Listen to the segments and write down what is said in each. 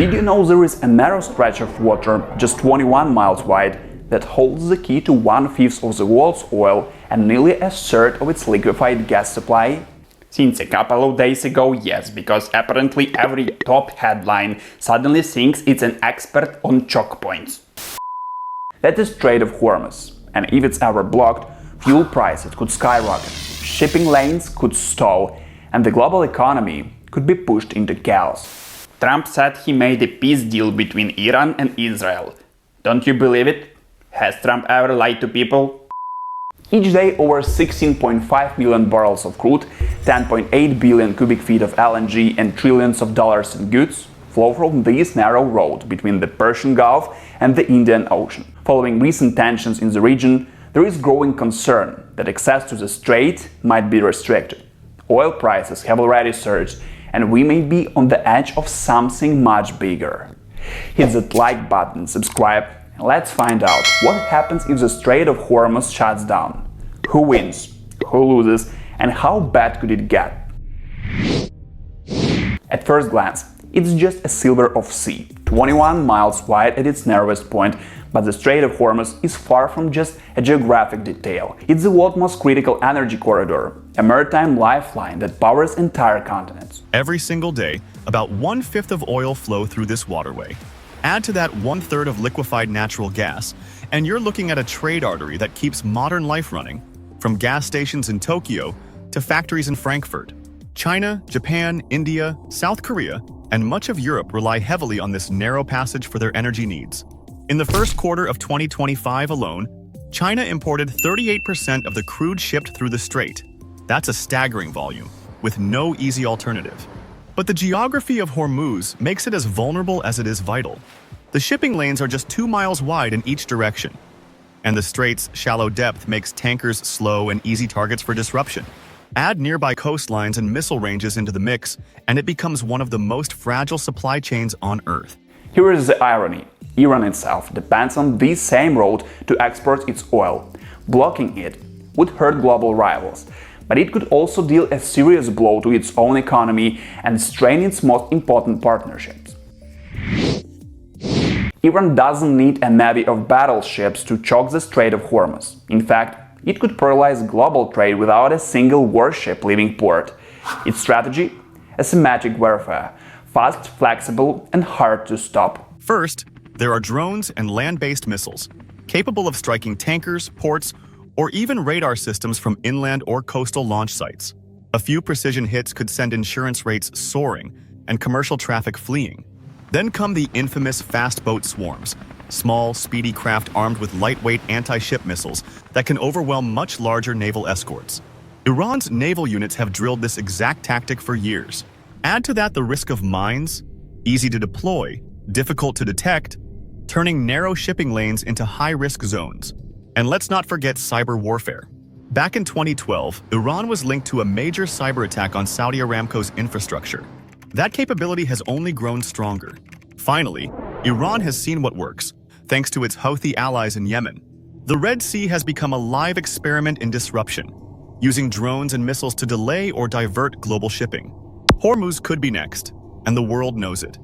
Did you know there is a narrow stretch of water, just 21 miles wide, that holds the key to 1/5 of the world's oil and nearly a third of its liquefied gas supply? Since a couple of days ago, yes, because apparently every top headline suddenly thinks it's an expert on chokepoints. That is Strait of Hormuz, and if it's ever blocked, fuel prices could skyrocket, shipping lanes could stall, and the global economy could be pushed into chaos. Trump said he made a peace deal between Iran and Israel. Don't you believe it? Has Trump ever lied to people? Each day, over 16.5 million barrels of crude, 10.8 billion cubic feet of LNG, and trillions of dollars in goods flow from this narrow road between the Persian Gulf and the Indian Ocean. Following recent tensions in the region, there is growing concern that access to the strait might be restricted. Oil prices have already surged, and we may be on the edge of something much bigger. Hit that like button, subscribe, and let's find out what happens if the Strait of Hormuz shuts down. Who wins? Who loses? And how bad could it get? At first glance, it's just a sliver of sea, 21 miles wide at its narrowest point, but the Strait of Hormuz is far from just a geographic detail. It's the world's most critical energy corridor, a maritime lifeline that powers entire continents. Every single day, about 1/5 of oil flow through this waterway. Add to that 1/3 of liquefied natural gas, and you're looking at a trade artery that keeps modern life running, from gas stations in Tokyo to factories in Frankfurt. China, Japan, India, South Korea, and much of Europe rely heavily on this narrow passage for their energy needs. In the first quarter of 2025 alone, China imported 38% of the crude shipped through the strait. That's a staggering volume, with no easy alternative. But the geography of Hormuz makes it as vulnerable as it is vital. The shipping lanes are just 2 miles wide in each direction, and the strait's shallow depth makes tankers slow and easy targets for disruption. Add nearby coastlines and missile ranges into the mix, and it becomes one of the most fragile supply chains on Earth. Here is the irony. Iran itself depends on this same road to export its oil. Blocking it would hurt global rivals, but it could also deal a serious blow to its own economy and strain its most important partnerships. Iran doesn't need a navy of battleships to choke the Strait of Hormuz. In fact, it could paralyze global trade without a single warship leaving port. Its strategy? Asymmetric warfare, fast, flexible, and hard to stop. First, there are drones and land-based missiles, capable of striking tankers, ports, or even radar systems from inland or coastal launch sites. A few precision hits could send insurance rates soaring and commercial traffic fleeing. Then come the infamous fast boat swarms, small, speedy craft armed with lightweight anti-ship missiles that can overwhelm much larger naval escorts. Iran's naval units have drilled this exact tactic for years. Add to that the risk of mines, easy to deploy, difficult to detect, turning narrow shipping lanes into high-risk zones. And let's not forget cyber warfare. Back in 2012, Iran was linked to a major cyber attack on Saudi Aramco's infrastructure. That capability has only grown stronger. Finally, Iran has seen what works, thanks to its Houthi allies in Yemen. The Red Sea has become a live experiment in disruption, using drones and missiles to delay or divert global shipping. Hormuz could be next, and the world knows it.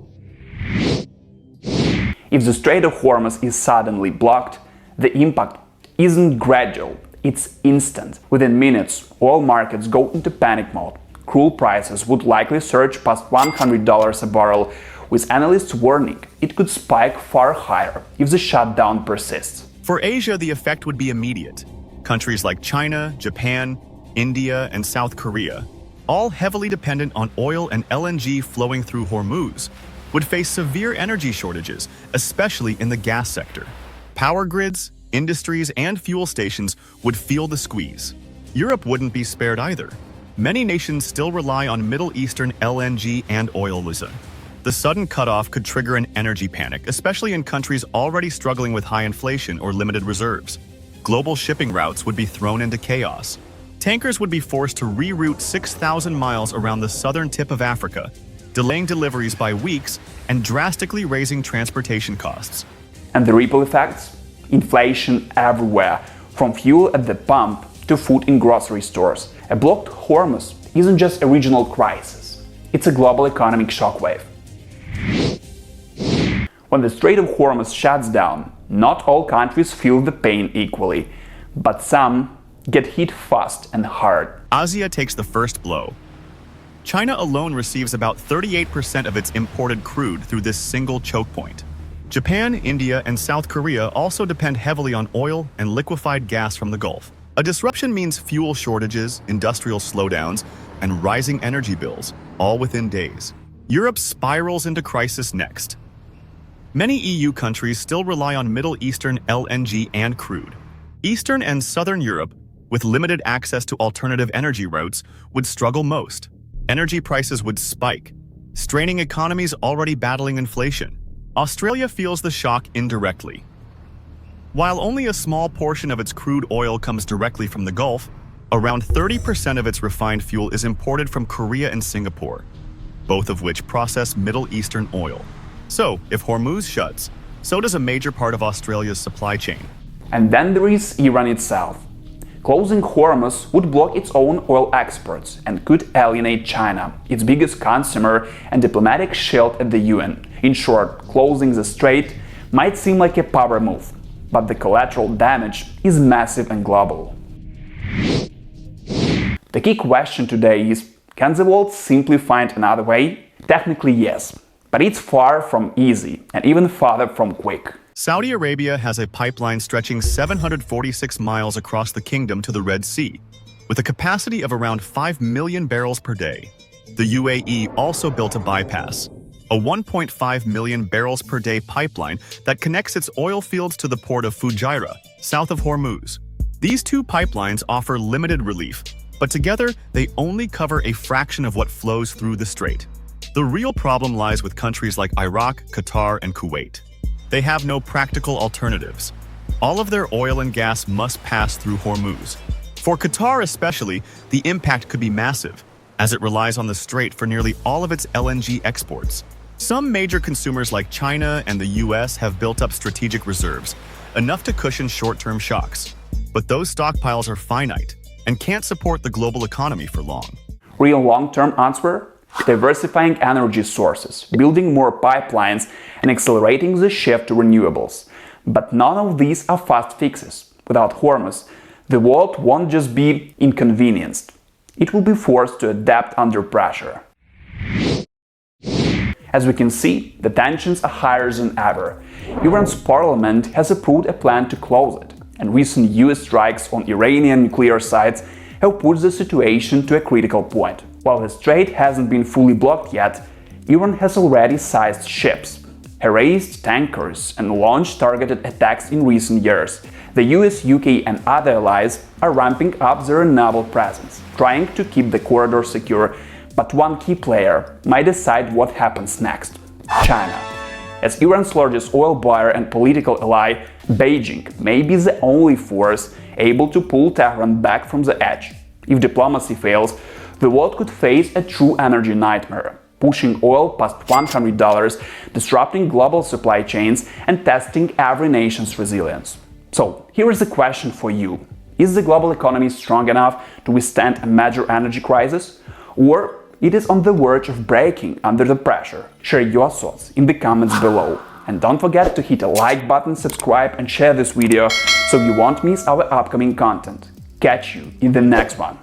If the Strait of Hormuz is suddenly blocked, the impact isn't gradual, it's instant. Within minutes, oil markets go into panic mode. Crude prices would likely surge past $100 a barrel, with analysts warning it could spike far higher if the shutdown persists. For Asia, the effect would be immediate. Countries like China, Japan, India, and South Korea, all heavily dependent on oil and LNG flowing through Hormuz, would face severe energy shortages, especially in the gas sector. Power grids, industries, and fuel stations would feel the squeeze. Europe wouldn't be spared either. Many nations still rely on Middle Eastern LNG and oil. The sudden cutoff could trigger an energy panic, especially in countries already struggling with high inflation or limited reserves. Global shipping routes would be thrown into chaos. Tankers would be forced to reroute 6,000 miles around the southern tip of Africa, delaying deliveries by weeks and drastically raising transportation costs. And the ripple effects? Inflation everywhere, from fuel at the pump to food in grocery stores. A blocked Hormuz isn't just a regional crisis, it's a global economic shockwave. When the Strait of Hormuz shuts down, not all countries feel the pain equally, but some get hit fast and hard. Asia takes the first blow. China alone receives about 38% of its imported crude through this single choke point. Japan, India, and South Korea also depend heavily on oil and liquefied gas from the Gulf. A disruption means fuel shortages, industrial slowdowns, and rising energy bills, all within days. Europe spirals into crisis next. Many EU countries still rely on Middle Eastern LNG and crude. Eastern and Southern Europe, with limited access to alternative energy routes, would struggle most. Energy prices would spike, straining economies already battling inflation. Australia feels the shock indirectly. While only a small portion of its crude oil comes directly from the Gulf, around 30% of its refined fuel is imported from Korea and Singapore, both of which process Middle Eastern oil. So, if Hormuz shuts, so does a major part of Australia's supply chain. And then there is Iran itself. Closing Hormuz would block its own oil exports and could alienate China, its biggest consumer and diplomatic shield at the UN. In short, closing the strait might seem like a power move, but the collateral damage is massive and global. The key question today is, can the world simply find another way? Technically yes, but it's far from easy and even farther from quick. Saudi Arabia has a pipeline stretching 746 miles across the kingdom to the Red Sea, with a capacity of around 5 million barrels per day. The UAE also built a bypass, a 1.5 million barrels per day pipeline that connects its oil fields to the port of Fujairah, south of Hormuz. These two pipelines offer limited relief, but together they only cover a fraction of what flows through the strait. The real problem lies with countries like Iraq, Qatar, and Kuwait. They have no practical alternatives. All of their oil and gas must pass through Hormuz. For Qatar especially, the impact could be massive, as it relies on the strait for nearly all of its LNG exports. Some major consumers like China and the US have built up strategic reserves, enough to cushion short-term shocks. But those stockpiles are finite and can't support the global economy for long. Real long-term answer? Diversifying energy sources, building more pipelines, and accelerating the shift to renewables. But none of these are fast fixes. Without Hormuz, the world won't just be inconvenienced. It will be forced to adapt under pressure. As we can see, the tensions are higher than ever. Iran's parliament has approved a plan to close it, and recent US strikes on Iranian nuclear sites have put the situation to a critical point. While the strait hasn't been fully blocked yet, Iran has already seized ships, harassed tankers, and launched targeted attacks in recent years. The US, UK, and other allies are ramping up their naval presence, trying to keep the corridor secure, but one key player might decide what happens next: China. As Iran's largest oil buyer and political ally, Beijing may be the only force able to pull Tehran back from the edge. If diplomacy fails, the world could face a true energy nightmare, pushing oil past $100, disrupting global supply chains, and testing every nation's resilience. So, here is a question for you. Is the global economy strong enough to withstand a major energy crisis? Or it is on the verge of breaking under the pressure? Share your thoughts in the comments below. And don't forget to hit a like button, subscribe, and share this video so you won't miss our upcoming content. Catch you in the next one.